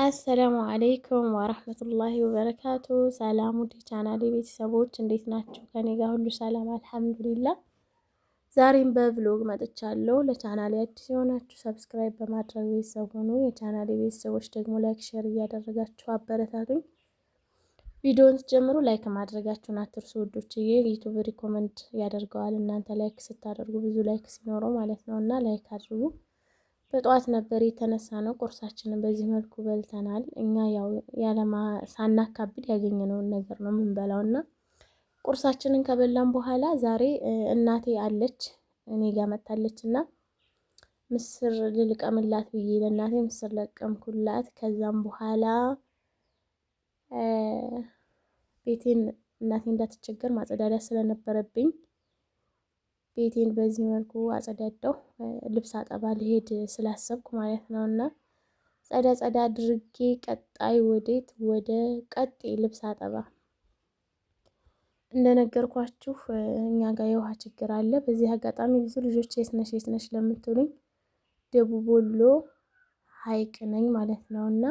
አሰላሙ አለይኩም ወራህመቱላሂ ወበረካቱ። ሰላም ውድ ቻናሌ ቤተሰቦች እንዴት ናቸው? ከኔ ጋር ሁሉ ሰላም አልሐምዱሊላህ። ዛሬም በቭሎግ መጥቻለሁ። ለቻናሌ አዲስ የሆናችሁ ሰብስክራይብ በማድረግ ቤተሰብ ሁኑ። የቻናሌ ቤተሰቦች ደግሞ ላይክ፣ ሼር እያደረጋችሁ አበረታቱኝ። ቪዲዮውን ስትጀምሩ ላይክ ማድረጋችሁን አትርሱ ውዶችዬ። ዩቲዩብ ሪኮመንድ ያደርገዋል እናንተ ላይክ ስታደርጉ፣ ብዙ ላይክ ሲኖረው ማለት ነው እና ላይክ አድርጉ። በጠዋት ነበር የተነሳ ነው። ቁርሳችንን በዚህ መልኩ በልተናል። እኛ ያው ሳናካብድ ያገኘነውን ነገር ነው የምንበላው እና ቁርሳችንን ከበላን በኋላ ዛሬ እናቴ አለች እኔ ጋር መታለች እና ምስር ልልቀምላት ብዬ ለእናቴ ምስር ለቀምኩላት። ከዛም በኋላ ቤቴን እናቴ እንዳትቸገር ማጸዳዳት ስለነበረብኝ ቤቴን በዚህ መልኩ አጸዳዳሁ። ልብስ አጠባ ልሄድ ስላሰብኩ ማለት ነው እና ጸዳ ጸዳ አድርጌ ቀጣይ ወደ ቀጤ ልብስ አጠባ። እንደነገርኳችሁ እኛ ጋር የውሃ ችግር አለ። በዚህ አጋጣሚ ብዙ ልጆች የት ነሽ ለምትሉኝ ደቡብ ወሎ ሀይቅ ነኝ ማለት ነው እና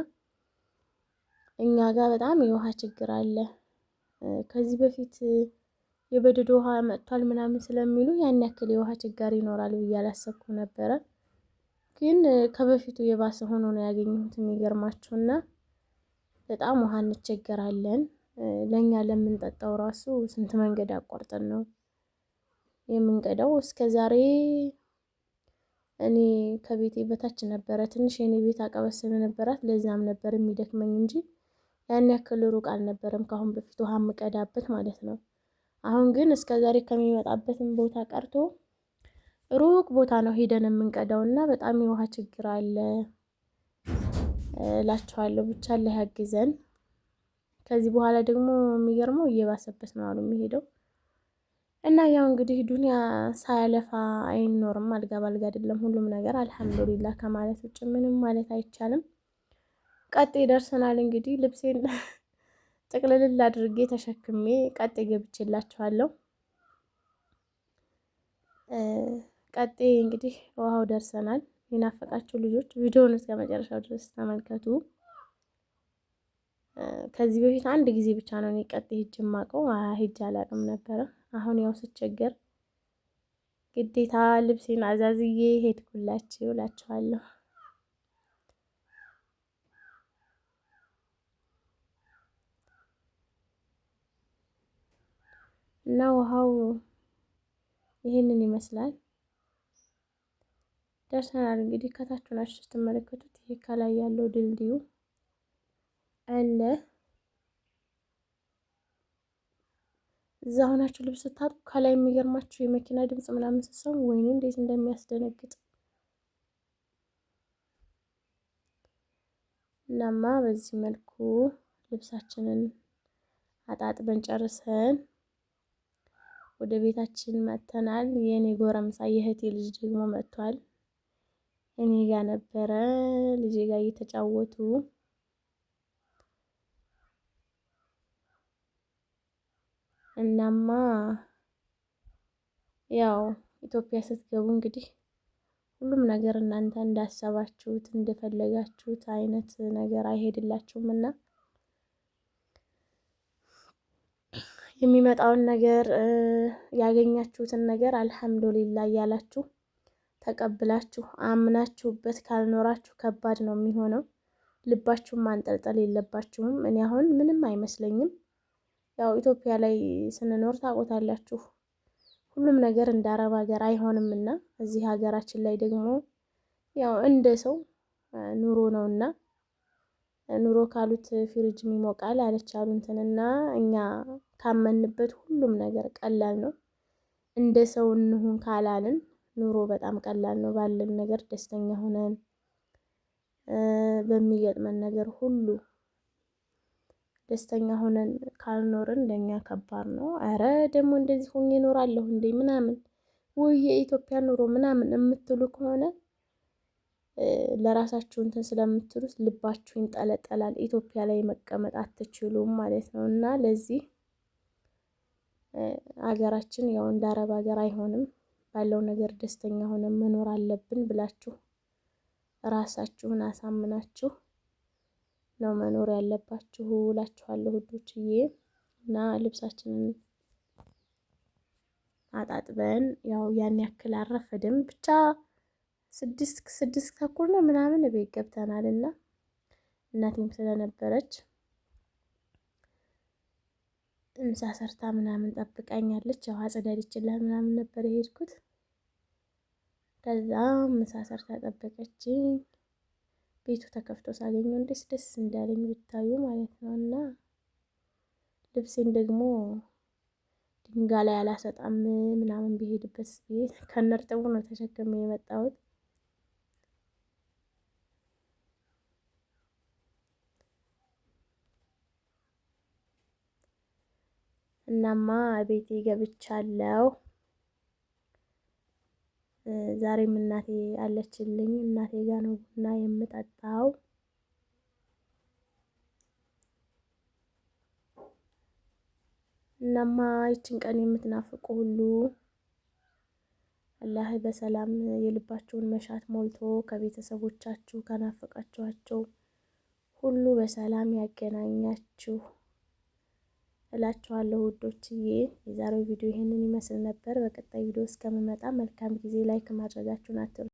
እኛ ጋር በጣም የውሃ ችግር አለ። ከዚህ በፊት የበደዶ ውሃ መጥቷል ምናምን ስለሚሉ ያን ያክል የውሃ ችግር ይኖራል ብዬ አላሰብኩም ነበረ። ግን ከበፊቱ የባሰ ሆኖ ነው ያገኘሁት የሚገርማችሁና በጣም ውሃ እንቸገራለን። ለኛ ለምንጠጣው ራሱ ስንት መንገድ አቋርጠን ነው የምንቀዳው። እስከዛሬ እኔ ከቤቴ በታች ነበረ ትንሽ የኔ ቤት አቀበት ስለነበራት ለዛም ነበር የሚደክመኝ እንጂ ያን ያክል ሩቅ አልነበረም ካሁን በፊት ውሃ የምቀዳበት ማለት ነው። አሁን ግን እስከዛሬ ከሚመጣበትም ቦታ ቀርቶ ሩቅ ቦታ ነው ሄደን የምንቀዳው እና በጣም የውሃ ችግር አለ እላችኋለሁ። ብቻ አላህ ያግዘን። ከዚህ በኋላ ደግሞ የሚገርመው እየባሰበት ነው አሉ የሚሄደው እና ያው እንግዲህ ዱንያ ሳያለፋ አይኖርም። አልጋ ባልጋ አይደለም ሁሉም ነገር አልሐምዱሊላህ ከማለት ውጭ ምንም ማለት አይቻልም። ቀጤ ደርሰናል። እንግዲህ ልብሴን ጥቅልል አድርጌ ተሸክሜ ቀጤ ገብቼላችኋለሁ። ቀጤ እንግዲህ ውሃው ደርሰናል። የናፈቃችሁ ልጆች ቪዲዮውን እስከ መጨረሻው ድረስ ተመልከቱ። ከዚህ በፊት አንድ ጊዜ ብቻ ነው እኔ ቀጤ ሄጄ የማውቀው፣ ሄጄ አላውቅም ነበረ። አሁን ያው ስቸገር ግዴታ ልብሴን አዛዝዬ ሄድኩላችሁ እላችኋለሁ። እና ውሃው ይሄንን ይመስላል። ደርሰናል። እንግዲህ ከታች ናችሁ ስትመለከቱት ይሄ ከላይ ያለው ድልድዩ አለ። እዛ ሆናችሁ ልብስ ስታጡ ከላይ የሚገርማችሁ የመኪና ድምጽ ምናምን ስትሰሙ ወይኔ እንዴት እንደሚያስደነግጥ። እናማ በዚህ መልኩ ልብሳችንን አጣጥበን ጨርሰን ወደ ቤታችን መጥተናል። የኔ ጎረምሳ የእህቴ ልጅ ደግሞ መጥቷል። እኔ ጋር ነበረ ልጄ ጋር እየተጫወቱ እናማ ያው ኢትዮጵያ ስትገቡ እንግዲህ ሁሉም ነገር እናንተ እንዳሰባችሁት እንደፈለጋችሁት አይነት ነገር አይሄድላችሁም እና የሚመጣውን ነገር ያገኛችሁትን ነገር አልሐምዱሊላህ እያላችሁ ተቀብላችሁ አምናችሁበት ካልኖራችሁ ከባድ ነው የሚሆነው። ልባችሁን ማንጠልጠል የለባችሁም። እኔ አሁን ምንም አይመስለኝም። ያው ኢትዮጵያ ላይ ስንኖር ታውቁታላችሁ ሁሉም ነገር እንደ አረብ ሀገር አይሆንምና እዚህ ሀገራችን ላይ ደግሞ ያው እንደ ሰው ኑሮ ነውና ኑሮ ካሉት ፍሪጅም ይሞቃል አለች አሉ እንትንና እኛ ካመንበት ሁሉም ነገር ቀላል ነው። እንደ ሰው እንሁን ካላልን ኑሮ በጣም ቀላል ነው። ባለን ነገር ደስተኛ ሆነን በሚገጥመን ነገር ሁሉ ደስተኛ ሆነን ካልኖርን ለኛ ከባድ ነው። አረ ደግሞ እንደዚህ ሆኜ እኖራለሁ እንዴ ምናምን ወይ የኢትዮጵያ ኑሮ ምናምን የምትሉ ከሆነ ለራሳችሁ እንትን ስለምትሉት ልባችሁ ይንጠለጠላል። ኢትዮጵያ ላይ መቀመጥ አትችሉም ማለት ነው እና ለዚህ ሀገራችን ያው እንደ አረብ ሀገር አይሆንም። ባለው ነገር ደስተኛ ሆነን መኖር አለብን ብላችሁ ራሳችሁን አሳምናችሁ ነው መኖር ያለባችሁ እላችኋለሁ ውዶችዬ። እና ልብሳችንን አጣጥበን ያው ያን ያክል አረፈድም ብቻ ስድስት ተኩል ነው ምናምን ቤት ገብተናል። እና እናቴም ስለነበረች ምሳ ሰርታ ምናምን ጠብቃኛለች። ያው አጸዳድቼላት ምናምን ነበር የሄድኩት። ከዛ ምሳ ሰርታ ጠበቀችኝ። ቤቱ ተከፍቶ ሳገኘው እንዴት ደስ እንዳለኝ ብታዩ ማለት ነው። እና ልብሴን ደግሞ ድንጋይ ላይ አላሰጣም ምናምን ቢሄድበት ቤት ከነርጥቡ ነው ተሸክሜ የመጣሁት። እናማ ቤቴ ገብቻለሁ። ዛሬም እናቴ አለችልኝ። እናቴ ጋር ነው ቡና የምጠጣው። እናማ ይችን ቀን የምትናፍቁ ሁሉ አላህ በሰላም የልባችሁን መሻት ሞልቶ ከቤተሰቦቻችሁ ከናፈቃችኋቸው ሁሉ በሰላም ያገናኛችሁ እላችኋለሁ ውዶችዬ። የዛሬው ቪዲዮ ይሄንን ይመስል ነበር። በቀጣይ ቪዲዮ እስከምመጣ መልካም ጊዜ። ላይክ ማድረጋችሁን አትርሱ።